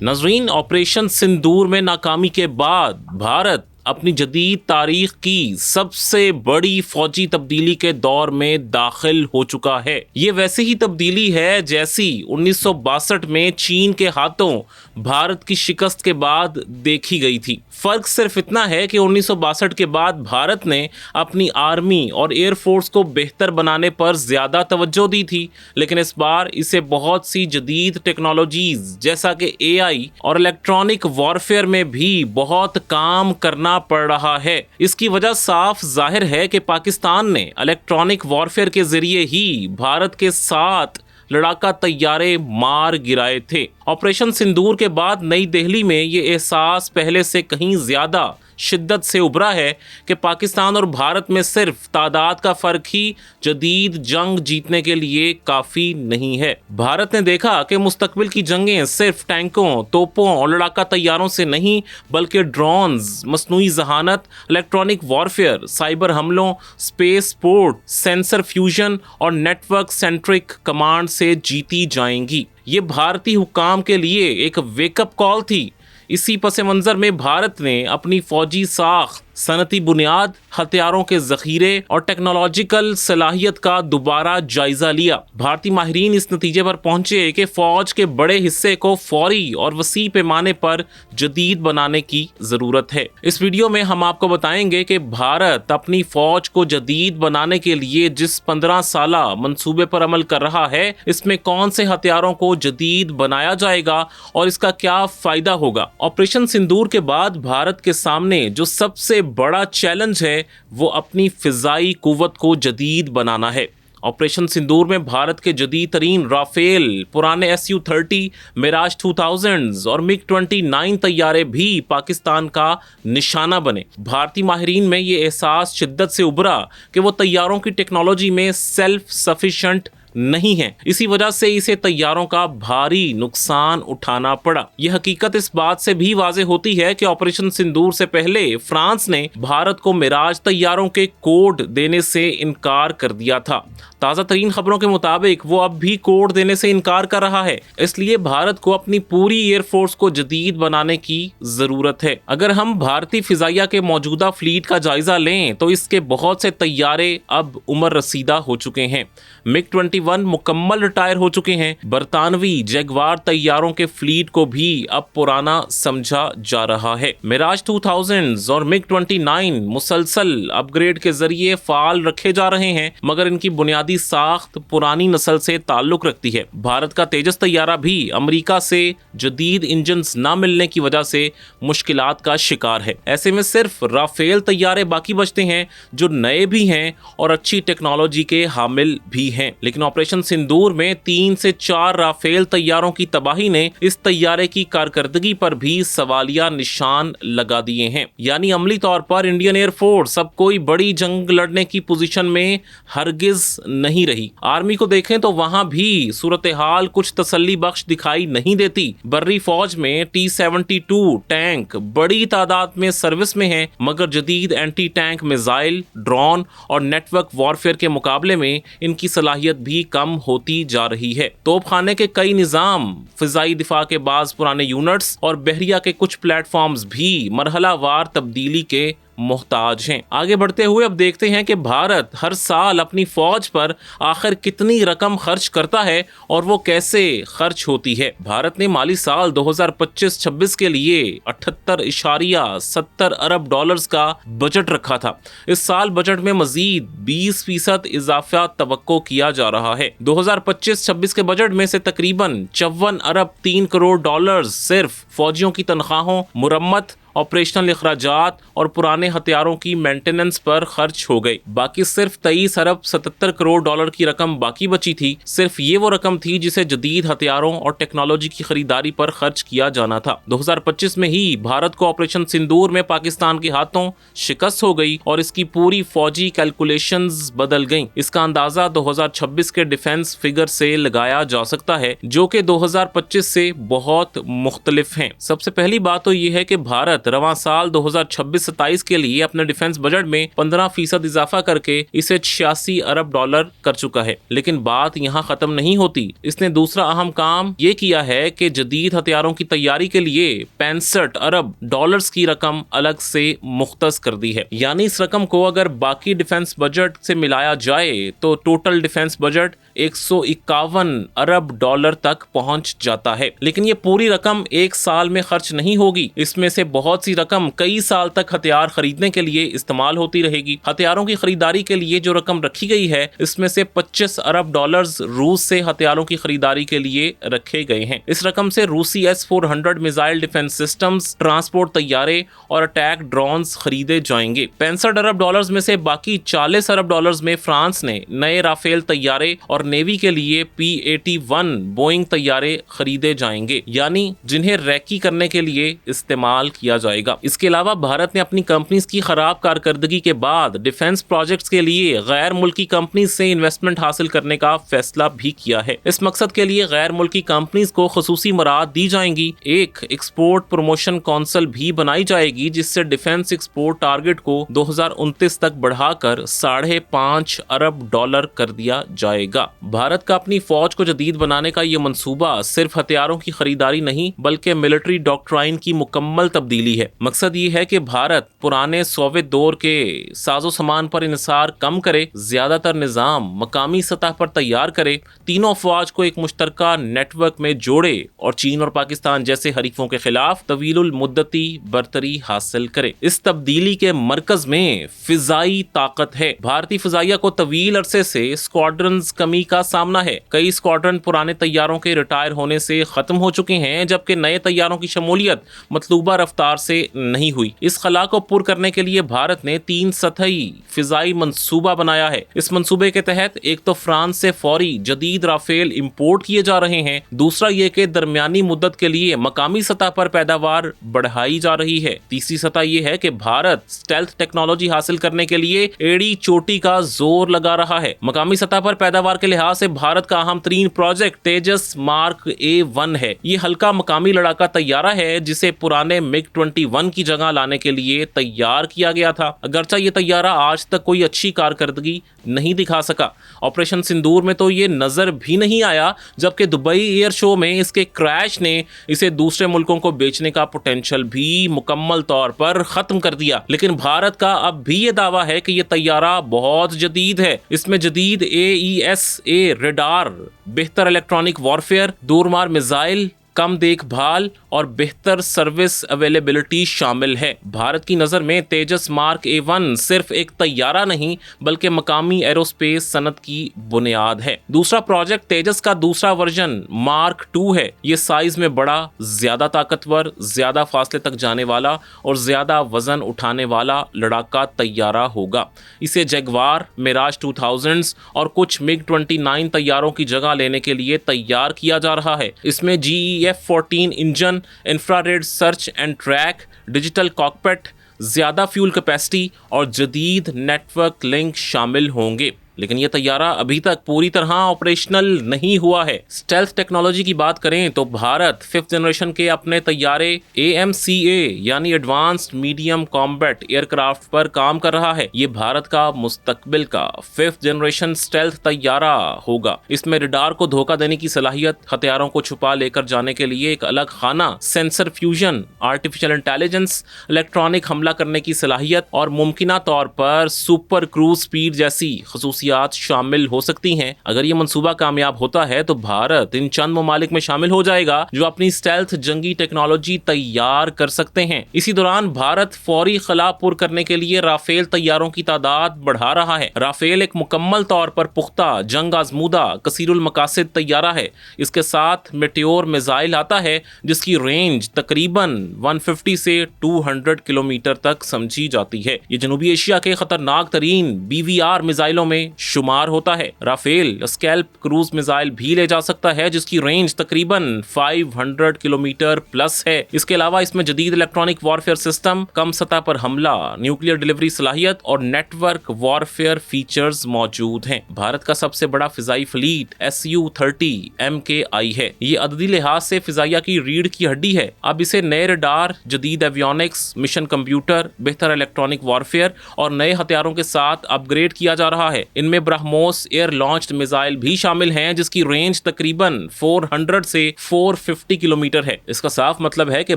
नाज़रीन, ऑपरेशन सिंदूर में नाकामी के बाद भारत अपनी जदीद तारीख की सबसे बड़ी फौजी तब्दीली के दौर में दाखिल हो चुका है। ये वैसी ही तब्दीली है जैसी 1962 में चीन के हाथों भारत की शिकस्त के बाद देखी गई थी। फर्क सिर्फ इतना है कि 1962 के बाद भारत ने अपनी आर्मी और एयरफोर्स को बेहतर बनाने पर ज़्यादा तवज्जो दी थी, लेकिन इस बार इसे बहुत सी जदीद टेक्नोलॉजीज़ जैसा कि AI और इलेक्ट्रॉनिक वॉरफेयर में भी बहुत काम करना पड़ रहा है। इसकी वजह साफ जाहिर है कि पाकिस्तान ने इलेक्ट्रॉनिक वॉरफेयर के जरिए ही भारत के 7 लड़ाका तैयारे मार गिराए थे। ऑपरेशन सिंदूर के बाद नई दिल्ली में ये एहसास पहले से कहीं ज्यादा शिद्दत से उभरा है कि पाकिस्तान और भारत में सिर्फ तादाद का फर्क ही जदीद जंग जीतने के लिए काफ़ी नहीं है। भारत ने देखा कि मुस्तकबिल की जंगें सिर्फ टैंकों, तोपों और लड़ाका तैयारों से नहीं बल्कि ड्रोन्स, मसनूई जहानत, इलेक्ट्रॉनिक वॉरफेयर, साइबर हमलों, स्पेस स्पोर्ट, सेंसर फ्यूजन और नेटवर्क सेंट्रिक कमांड से जीती जाएंगी। ये भारतीय हुक्काम के लिए एक वेकअप कॉल थी। इसी पस मंज़र में भारत ने अपनी फौजी साख, सनती बुनियाद, हथियारों के ज़ख़ीरे और टेक्नोलॉजिकल सलाहियत का दोबारा जायज़ा लिया। भारतीय माहिरीन इस नतीजे पर पहुंचे कि फ़ौज के बड़े हिस्से को फौरी और वसी पैमाने पर जदीद बनाने की ज़रूरत है। इस वीडियो में हम आपको बताएंगे कि भारत अपनी फ़ौज को जदीद बनाने के लिए जिस 15 साला मंसूबे पर अमल कर रहा है, इसमें कौन से हथियारों को जदीद बनाया जाएगा और इसका क्या फ़ायदा होगा। ऑपरेशन सिंदूर के बाद भारत के सामने जो सबसे बड़ा चैलेंज है वो अपनी फिजाई कुव्वत को जदीद बनाना है। ऑपरेशन सिंदूर में भारत के जदीद तरीन राफेल, पुराने Su-30, मिराज 2000 और MiG-29 तैयारे भी पाकिस्तान का निशाना बने। भारतीय माहिरीन में ये एहसास शिद्दत से उभरा कि वो तैयारों की टेक्नोलॉजी में सेल्फ सफिशिएंट नहीं है। इसी वजह से इसे तैयारों का भारी नुकसान उठाना पड़ा। यह हकीकत इस बात से भी वाज़ेह होती है कि ऑपरेशन सिंदूर से पहले फ्रांस ने भारत को मिराज तैयारों के कोड देने से इनकार कर दिया था। ताज़ा तरीन खबरों के मुताबिक वो अब भी कोड देने से इनकार कर रहा है। इसलिए भारत को अपनी पूरी एयरफोर्स को जदीद बनाने की ज़रूरत है। अगर हम भारतीय फिजाइया के मौजूदा फ्लीट का जायजा लें तो इसके बहुत से तैयारे अब उम्र रसीदा हो चुके हैं। MiG-21 मुकम्मल रिटायर हो चुके हैं। बरतानवी जगवार तैयारों के फ्लीट को भी अब पुराना समझा जा रहा है। मिराज 2000 और MiG-29 मुसलसल अपग्रेड के जरिए फाल रखे जा रहे हैं, मगर इनकी बुनियादी साख्त पुरानी नस्ल से ताल्लुक रखती है। भारत का तेजस तैयारा भी अमेरिका से जदीद इंजन न मिलने की वजह से मुश्किलात का शिकार है। ऐसे में सिर्फ राफेल तैयारे बाकी बचते हैं जो नए भी हैं और अच्छी टेक्नोलॉजी के हामिल भी हैं। लेकिन ऑपरेशन सिंदूर में 3 से 4 राफेल तैयारों की तबाही ने इस तैयारे की कारकर्दगी पर भी सवालिया निशान लगा दिए हैं। यानी अमली तौर पर इंडियन एयरफोर्स अब कोई बड़ी जंग लड़ने की पोजीशन में हरगिज नहीं रही। आर्मी को देखें तो वहां भी सूरत हाल कुछ तसल्ली बख्श दिखाई नहीं देती। बर्री फौज में T-72 टैंक बड़ी तादाद में सर्विस में हैं, मगर जदीद एंटी टैंक मिसाइल, ड्रोन और नेटवर्क वॉरफेयर के मुकाबले में इनकी सलाहियत भी कम होती जा रही है। तोपखाने के कई निज़ाम, फिजाई दिफा के बाज़ पुराने यूनिट्स और बहरिया के कुछ प्लेटफॉर्म्स भी मरहलावार तब्दीली के मोहताज हैं। आगे बढ़ते हुए अब देखते हैं कि भारत हर साल अपनी फौज पर आखिर कितनी रकम खर्च करता है और वो कैसे खर्च होती है। भारत ने माली साल 2025-26 के लिए 78.70 अरब डॉलर्स का बजट रखा था। इस साल बजट में मजीद 20% इजाफा तवक्को किया जा रहा है। 2025-26 के बजट में से तकरीबन 54 अरब 3 करोड़ डॉलर्स सिर्फ फौजियों की तनख्वाहों, मुरम्मत, ऑपरेशनल इखराजात और पुराने हथियारों की मेंटेनेंस पर खर्च हो गई। बाकी सिर्फ 23 अरब 77 करोड़ डॉलर की रकम बाकी बची थी। सिर्फ ये वो रकम थी जिसे जदीद हथियारों और टेक्नोलॉजी की खरीदारी पर खर्च किया जाना था। 2025 में ही भारत को ऑपरेशन सिंदूर में पाकिस्तान के हाथों शिकस्त हो गई और इसकी पूरी फौजी कैलकुलेशंस बदल गईं। इसका अंदाजा 2026 के डिफेंस फिगर से लगाया जा सकता है, जो कि 2025 से बहुत मुख्तलिफ हैं। सबसे पहली बात तो ये है कि भारत بھارت رواں سال 2026-27 کے لیے اپنے ڈیفنس بجٹ میں 15% اضافہ کر کے اسے 86 ارب ڈالر کر چکا ہے۔ لیکن بات یہاں ختم نہیں ہوتی۔ اس نے دوسرا اہم کام یہ کیا ہے کہ جدید ہتھیاروں کی تیاری کے لیے 65 ارب ڈالرز کی رقم الگ سے مختص کر دی ہے۔ یعنی اس رقم کو اگر باقی ڈیفنس بجٹ سے ملایا جائے تو ٹوٹل ڈیفنس بجٹ 151 ارب ڈالر تک پہنچ جاتا ہے۔ لیکن یہ پوری رقم ایک سال میں خرچ نہیں ہوگی، اس میں سے بہت سی رقم کئی سال تک ہتھیار خریدنے کے لیے استعمال ہوتی رہے گی۔ ہتھیاروں کی خریداری کے لیے جو رقم رکھی گئی ہے اس میں سے 25 ارب ڈالرز روس سے ہتھیاروں کی خریداری کے لیے رکھے گئے ہیں۔ اس رقم سے روسی S-400 missile defence systems, transport طیارے اور اٹیک ڈرونز خریدے جائیں گے۔ 65 ارب ڈالرز میں سے باقی 40 ارب ڈالرز میں فرانس نے نئے رافیل طیارے اور نیوی کے لیے P-81 بوئنگ طیارے خریدے جائیں گے، یعنی جنہیں ریکی کرنے کے لیے استعمال کیا جائے گا۔ اس کے علاوہ بھارت نے اپنی کمپنیز کی خراب کارکردگی کے بعد ڈیفنس پروجیکٹس کے لیے غیر ملکی کمپنیز سے انویسٹمنٹ حاصل کرنے کا فیصلہ بھی کیا ہے۔ اس مقصد کے لیے غیر ملکی کمپنیز کو خصوصی مراعات دی جائیں گی۔ ایک ایکسپورٹ پروموشن کونسل بھی بنائی جائے گی جس سے ڈیفنس ایکسپورٹ ٹارگٹ کو 2029 تک بڑھا کر 5.5 ارب ڈالر کر دیا جائے گا۔ بھارت کا اپنی فوج کو جدید بنانے کا یہ منصوبہ صرف ہتھیاروں کی خریداری نہیں بلکہ ملٹری ڈاکٹرائن کی مکمل تبدیلی ہے۔ مقصد یہ ہے کہ بھارت پرانے سوویت دور کے ساز و سامان پر انحصار کم کرے، زیادہ تر نظام مقامی سطح پر تیار کرے، تینوں افواج کو ایک مشترکہ نیٹ ورک میں جوڑے اور چین اور پاکستان جیسے حریفوں کے خلاف طویل المدتی برتری حاصل کرے۔ اس تبدیلی کے مرکز میں فضائی طاقت ہے۔ بھارتی فضائیہ کو طویل عرصے سے اسکواڈرنز کمی کا سامنا ہے۔ کئی اسکواڈرن پرانے طیاروں کے ریٹائر ہونے سے ختم ہو چکے ہیں جبکہ نئے طیاروں کی شمولیت مطلوبہ رفتار سے نہیں ہوئی۔ اس خلا کو پر کرنے کے لیے بھارت نے 3 سطحی فضائی منصوبہ بنایا ہے۔ اس منصوبے کے تحت ایک تو فرانس سے فوری جدید رافیل امپورٹ کیے جا رہے ہیں، دوسرا یہ کہ درمیانی مدت کے لیے مقامی سطح پر پیداوار بڑھائی جا رہی ہے، تیسری سطح یہ ہے کہ بھارت اسٹیلتھ ٹیکنالوجی حاصل کرنے کے لیے ایڑی چوٹی کا زور لگا رہا ہے۔ مقامی سطح پر پیداوار کے لحاظ سے بھارت کا اہم ترین پروجیکٹ تیجس مارک A1 ہے۔ یہ ہلکا مقامی لڑاکا طیارہ ہے جسے پرانے MiG-21 کی جگہ لانے کے لیے تیار کیا گیا تھا۔ اگرچہ یہ طیارہ آج تک کوئی اچھی کارکردگی نہیں دکھا سکا۔ آپریشن سندور میں تو یہ نظر بھی نہیں آیا، جبکہ دبئی ایئر شو میں اس کے کریش نے اسے دوسرے ملکوں کو بیچنے کا پوٹینشل بھی مکمل طور پر ختم کر دیا۔ لیکن بھارت کا اب بھی یہ دعویٰ ہے کہ یہ طیارہ بہت جدید ہے۔ اس میں جدید AESA ریڈار، بہتر الیکٹرانک وارفیئر، دورمار میزائل، کم دیکھ بھال اور بہتر سروس اویلیبلٹی شامل ہے۔ بھارت کی نظر میں تیجس مارک A1 صرف ایک طیارہ نہیں بلکہ مقامی ایروسپیس صنعت کی بنیاد ہے۔ دوسرا پروجیکٹ تیجس کا دوسرا ورژن مارک 2 ہے۔ یہ سائز میں بڑا، زیادہ طاقتور، زیادہ فاصلے تک جانے والا اور زیادہ وزن اٹھانے والا لڑاکا طیارہ ہوگا۔ اسے جیگوار، میراج 2000 اور کچھ MiG-29 طیاروں کی جگہ لینے کے لیے تیار کیا جا رہا ہے۔ اس میں GEF-14 engine, infrared search and track, digital cockpit, زیادہ فیول کیپیسٹی اور جدید نیٹ ورک لنک شامل ہوں گے۔ لیکن یہ طیارہ ابھی تک پوری طرح آپریشنل نہیں ہوا ہے۔ اسٹیلتھ ٹیکنالوجی کی بات کریں تو بھارت 5th جنریشن کے اپنے طیارے AMCA یعنی advanced medium combat aircraft پر کام کر رہا ہے۔ یہ بھارت کا مستقبل کا 5th جنریشن اسٹیلتھ طیارہ ہوگا۔ اس میں ریڈار کو دھوکہ دینے کی صلاحیت، ہتھیاروں کو چھپا لے کر جانے کے لیے ایک الگ خانہ، sensor fusion, artificial intelligence, electronic حملہ کرنے کی صلاحیت اور ممکنہ طور پر سپر کروز سپیڈ جیسی خصوصیات شامل ہو سکتی ہیں۔ اگر یہ منصوبہ کامیاب ہوتا ہے تو بھارت ان چند ممالک میں شامل ہو جائے گا جو اپنی اسٹیلتھ جنگی ٹیکنالوجی تیار کر سکتے ہیں۔ اسی دوران بھارت فوری خلا پر کرنے کے لیے رافیل طیاروں کی تعداد بڑھا رہا ہے۔ رافیل ایک مکمل طور پر پختہ، جنگ آزمودہ، کثیر المقاصد طیارہ ہے۔ اس کے ساتھ میٹیور میزائل آتا ہے جس کی رینج تقریباً 150 سے 200 کلومیٹر تک سمجھی جاتی ہے۔ یہ جنوبی ایشیا کے خطرناک ترین BVR میزائلوں میں शुमार होता है। राफेल स्कैल्प क्रूज मिसाइल भी ले जा सकता है जिसकी रेंज तकरीबन 500 किलोमीटर प्लस है। इसके अलावा इसमें जदीद इलेक्ट्रॉनिक वॉरफेयर सिस्टम, कम सतह पर हमला, न्यूक्लियर डिलीवरी सलाहियत और नेटवर्क वॉरफेयर फीचर्स मौजूद हैं। भारत का सबसे बड़ा फिजाई फ्लीट Su-30 MKI है। ये अददी लिहाज से फिजाइया की रीढ़ की हड्डी है। अब इसे नए रडार, जदीद एवियोनिक्स, मिशन कंप्यूटर, बेहतर इलेक्ट्रॉनिक वॉरफेयर और नए हथियारों के साथ अपग्रेड किया जा रहा है। इनमें ब्रह्मोस एयर लॉन्च्ड मिसाइल भी शामिल हैं जिसकी रेंज तकरीबन 400 से 450 किलोमीटर है। इसका साफ मतलब है कि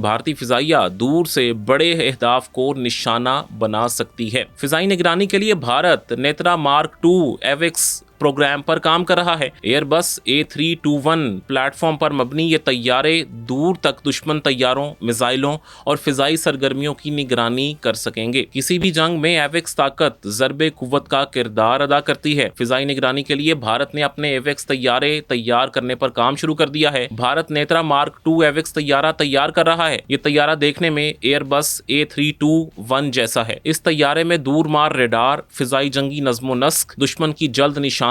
भारतीय फिजाइया दूर से बड़े अहदाफ को निशाना बना सकती है। फिजाई निगरानी के लिए भारत नेत्रा मार्क 2 एविक्स प्रोग्राम पर काम कर रहा है। एयरबस A321 प्लेटफॉर्म पर मबनी ये तैयारे दूर तक दुश्मन तैयारों, मिसाइलों और फिजाई सरगर्मियों की निगरानी कर सकेंगे। किसी भी जंग में एविक्स ताकत ज़रबे कुव्वत का किरदार अदा करती है। फिजाई निगरानी के लिए भारत ने अपने एविक्स तैयारे तैयार करने पर काम शुरू कर दिया है। भारत नेत्रा मार्क 2 एविक्स तैयारा तैयार कर रहा है। ये तैयारा देखने में एयरबस A321 जैसा है। इस तैयारे में दूर मार रेडार, फिजाई जंगी नज़्मो नस्क, दुश्मन की जल्द निशानदही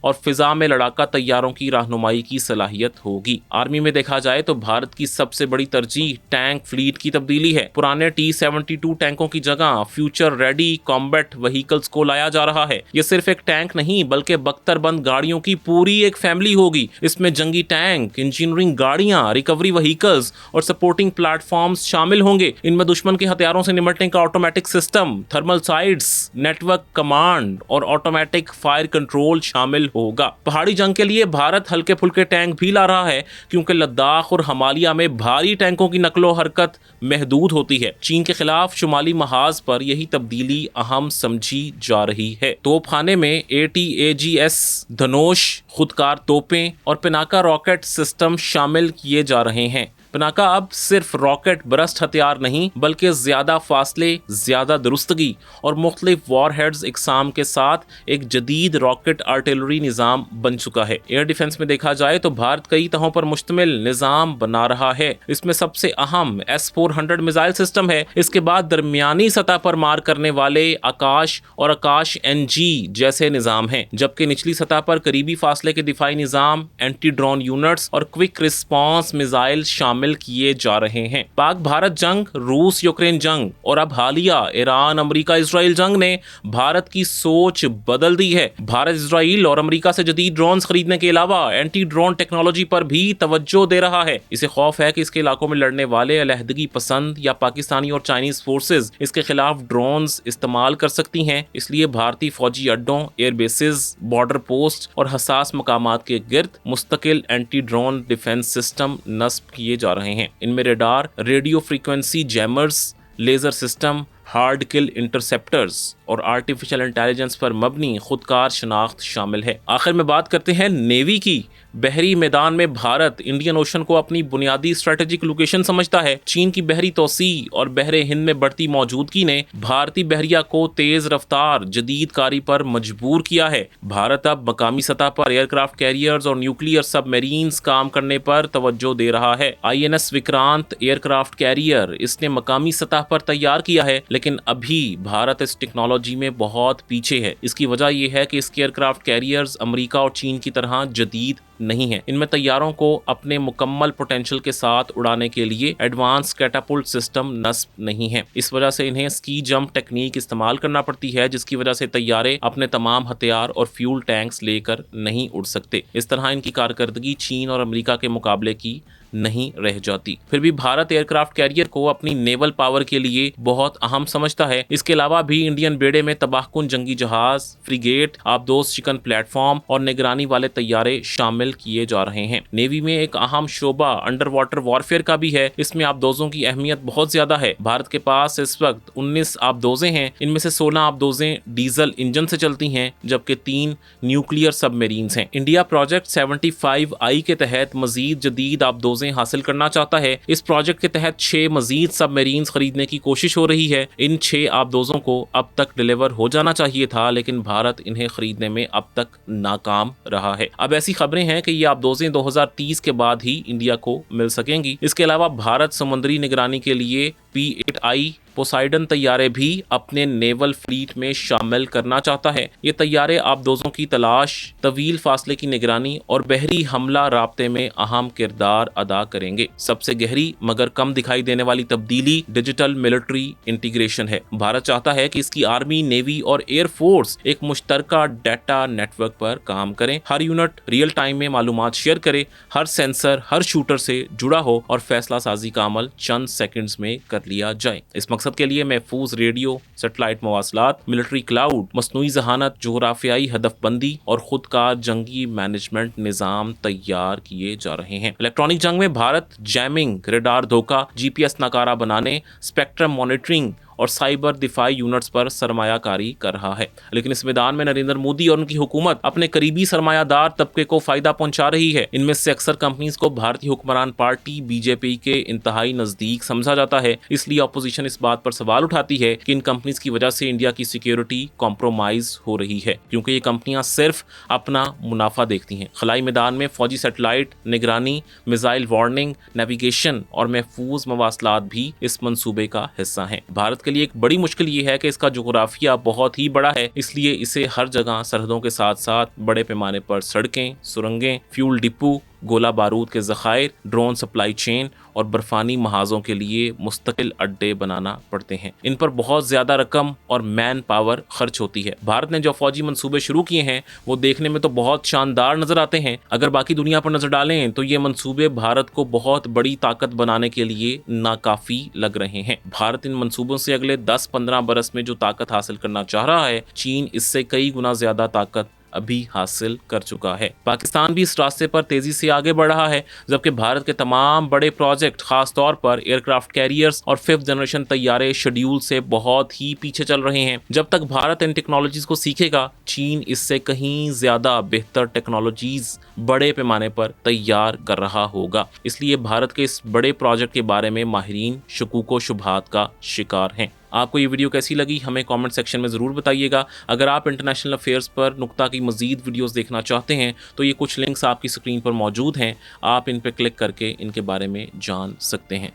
और फिजा में लड़ाका तैयारों की रहनुमाई की सलाहियत होगी। आर्मी में देखा जाए तो भारत की सबसे बड़ी तरजीह टैंक फ्लीट की तब्दीली है। पुराने T-72 टैंकों की जगह फ्यूचर रेडी कॉम्बैट व्हीकल्स को लाया जा रहा है। ये सिर्फ एक टैंक नहीं बल्कि बख्तरबंद गाड़ियों की पूरी एक फैमिली होगी। इसमें जंगी टैंक, इंजीनियरिंग गाड़ियां, रिकवरी व्हीकल्स और सपोर्टिंग प्लेटफॉर्म्स शामिल होंगे। इनमें दुश्मन के हथियारों से निपटने का automatic system, thermal sites, network command और ऑटोमेटिक फायर कंट्रोल शामिल होगा। पहाड़ी जंग के लिए भारत हल्के फुल्के टैंक भी ला रहा है क्योंकि लद्दाख और हिमालय में भारी टैंकों की नकलो हरकत महदूद होती है। चीन के खिलाफ शुमाली महाज पर यही तब्दीली अहम समझी जा रही है। तोपखाने में ATAGS धनुष, खुदकार तोपें और पिनाका रॉकेट सिस्टम शामिल किए जा रहे हैं। पिनाका अब सिर्फ रॉकेट बरस्ट हथियार नहीं बल्कि ज्यादा फासले, ज्यादा दुरुस्तगी और मुख्तलिफ वॉरहेड्स इकसाम के साथ एक जदीद रॉकेट आर्टिलरी निज़ाम बन चुका है। एयर डिफेंस में देखा जाए तो भारत कई तहों पर मुश्तमिल निज़ाम बना रहा है। इसमें सबसे अहम S-400 मिसाइल सिस्टम है। इसके बाद दरमियानी सतह पर मार करने वाले आकाश और आकाश NG जैसे निज़ाम हैं, जबकि निचली सतह पर करीबी फासले के दिफाई निज़ाम, एंटी ड्रोन यूनिट्स और क्विक रिस्पॉन्स मिसाइल शामिल किए जा रहे हैं। पाक भारत जंग, रूस यूक्रेन जंग और अब हालिया ईरान अमेरिका इजराइल जंग ने भारत की सोच बदल दी है। भारत इजराइल और अमेरिका से जदीद ड्रोन्स खरीदने के अलावा एंटी ड्रोन टेक्नोलॉजी पर भी तवज्जो दे रहा है। इसे खौफ है कि इसके इलाकों में लड़ने वाले अलहदगी पसंद या पाकिस्तानी और चाइनीज फोर्सेज इसके खिलाफ ड्रोन्स इस्तेमाल कर सकती हैं। इसलिए भारतीय फौजी अड्डों, एयरबेसेस, बॉर्डर पोस्ट और हसास मकामात के गिर्द मुस्तकिल एंटी ड्रोन डिफेंस सिस्टम नस्ब किए जा रहे हैं। इनमें radar, radio frequency jammers, laser system, hard kill interceptors और आर्टिफिशियल इंटेलिजेंस पर मबनी खुदकार शनाख्त शामिल है। आखिर में बात करते हैं नेवी की। बहरी मैदान में भारत इंडियन ओशन को अपनी बुनियादी स्ट्रेटेजिक लोकेशन समझता है। चीन की बहरी तोसी और बहरे हिंद में बढ़ती मौजूदगी ने भारतीय बहरिया को तेज रफ्तार जदीद कारी पर मजबूर किया है। भारत अब मकामी सतह पर एयरक्राफ्ट कैरियर्स और न्यूक्लियर सबमरीन्स काम करने पर तवज्जो दे रहा है। INS विक्रांत एयरक्राफ्ट कैरियर इसने मकामी सतह पर तैयार किया है, लेकिन अभी भारत इस टेक्नोलॉजी में बहुत पीछे है। इसकी वजह यह है कि इसके एयरक्राफ्ट कैरियर्स अमेरिका और चीन की तरह जदीद नहीं है। इनमें तैयारों को अपने मुकम्मल पोटेंशियल के साथ उड़ाने के लिए एडवांस कैटापुल्ट सिस्टम नस्ब नहीं है। इस वजह से इन्हें स्की जंप टेक्निक इस्तेमाल करना पड़ती है, जिसकी वजह से तैयारे अपने तमाम हथियार और फ्यूल टैंक्स लेकर नहीं उड़ सकते। इस तरह इनकी कारकर्दगी चीन और अमेरिका के मुकाबले की नहीं रह जाती। फिर भी भारत एयरक्राफ्ट कैरियर को अपनी नेवल पावर के लिए बहुत अहम समझता है। इसके अलावा भी इंडियन बेड़े में तबाहकुन जंगी जहाज, फ्रिगेट, आबदोज चिकन प्लेटफॉर्म और निगरानी वाले तैयारे शामिल किए जा रहे हैं। नेवी में एक अहम शोबा अंडर वाटर वॉरफेयर का भी है। इसमें आबदोजों की अहमियत बहुत ज्यादा है। भारत के पास इस वक्त 19 आबदोजें हैं। इनमें से 16 आबदोजें डीजल इंजन से चलती हैं, जबकि 3 न्यूक्लियर सबमरीन्स हैं। इंडिया प्रोजेक्ट 75I के तहत मजीद जदीद आबदोज हासिल करना चाहता है। इस प्रोजेक्ट के तहत 6 मजीद सबमरीन्स खरीदने की कोशिश हो रही है। इन 6 आबदोजों को अब तक डिलीवर हो जाना चाहिए था, लेकिन भारत इन्हें खरीदने में अब तक नाकाम रहा है। अब ऐसी खबरें हैं कि ये आबदोजें 2030 के बाद ही इंडिया को मिल सकेंगी। इसके अलावा भारत समुद्री निगरानी के लिए P-8I पोसाइडन तैयारे भी अपने नेवल फ्लीट में शामिल करना चाहता है। ये तैयारे आबदोजों की तलाश, तवील फासले की निगरानी और बहरी हमला राब्ते में अहम किरदार अदा करेंगे। सबसे गहरी मगर कम दिखाई देने वाली तब्दीली डिजिटल मिलिट्री इंटीग्रेशन है। भारत चाहता है कि इसकी आर्मी, नेवी और एयरफोर्स एक मुश्तरका डाटा नेटवर्क पर काम करें। हर यूनिट रियल टाइम में मालूमात शेयर करे, हर सेंसर हर शूटर से जुड़ा हो और फैसला साजी का अमल चंद सेकंड्स में कर लिया जाए। इस मकसद के लिए महफूज रेडियो, सैटेलाइट मवासलात, मिलिट्री क्लाउड, मस्नूई जहानत, जोग्राफियाई हदफबंदी और खुदकार जंगी मैनेजमेंट निज़ाम तैयार किए जा रहे हैं। इलेक्ट्रॉनिक जंग में भारत जैमिंग, रेडार धोखा, GPS नाकारा बनाने, स्पेक्ट्रम मॉनिटरिंग और साइबर दिफाई यूनिट्स पर सरमायाकारी कर रहा है। लेकिन इस मैदान में नरेंद्र मोदी और उनकी हुकूमत अपने करीबी सरमायादार तबके को फायदा पहुंचा रही है। इनमें से अक्सर कंपनीज को भारतीय हुक्मरान पार्टी BJP के इंतहाई नजदीक समझा जाता है। इसलिए अपोजिशन इस बात पर सवाल उठाती है कि इन कंपनीज की वजह से इंडिया की सिक्योरिटी कॉम्प्रोमाइज हो रही है, क्योंकि ये कंपनियां सिर्फ अपना मुनाफा देखती हैं। खलाई मैदान में फौजी सैटेलाइट निगरानी, मिसाइल वार्निंग, नेविगेशन और महफूज मवासलात भी इस मंसूबे का हिस्सा हैं। भारत के लिए एक बड़ी मुश्किल ये है कि इसका जोग्राफिया बहुत ही बड़ा है, इसलिए इसे हर जगह सरहदों के साथ साथ बड़े पैमाने पर सड़कें, सुरंगें, फ्यूल डिपो, गोला बारूद के ज़खायर, ड्रोन सप्लाई चेन और बर्फानी महाजों के लिए मुस्तकिल अड्डे बनाना पड़ते हैं। इन पर बहुत ज़्यादा रकम और मैन पावर खर्च होती है। भारत ने जो फौजी मंसूबे शुरू किए हैं वो देखने में तो बहुत शानदार नज़र आते हैं। अगर बाकी दुनिया पर नज़र डालें तो ये मंसूबे भारत को बहुत बड़ी ताकत बनाने के लिए नाकाफ़ी लग रहे हैं। भारत इन मंसूबों से अगले 10-15 बरस में जो ताकत हासिल करना चाह रहा है, चीन इससे कई गुना ज़्यादा ताकत अभी हासिल कर चुका है। पाकिस्तान भी इस रास्ते पर तेजी से आगे बढ़ रहा है, जबकि भारत के तमाम बड़े प्रोजेक्ट, खास तौर पर एयरक्राफ्ट कैरियर्स और 5th जनरेशन तैयारे शेड्यूल से बहुत ही पीछे चल रहे हैं। जब तक भारत इन टेक्नोलॉजीज को सीखेगा, चीन इससे कहीं ज्यादा बेहतर टेक्नोलॉजीज बड़े पैमाने पर तैयार कर रहा होगा। इसलिए भारत के इस बड़े प्रोजेक्ट के बारे में माहिरीन शुकूक शुबहात का शिकार हैं। आपको ये वीडियो कैसी लगी हमें कमेंट सेक्शन में ज़रूर बताइएगा। अगर आप इंटरनेशनल अफेयर्स पर नुक्ता की मज़ीद वीडियोस देखना चाहते हैं तो ये कुछ लिंक्स आपकी स्क्रीन पर मौजूद हैं, आप इन पर क्लिक करके इनके बारे में जान सकते हैं।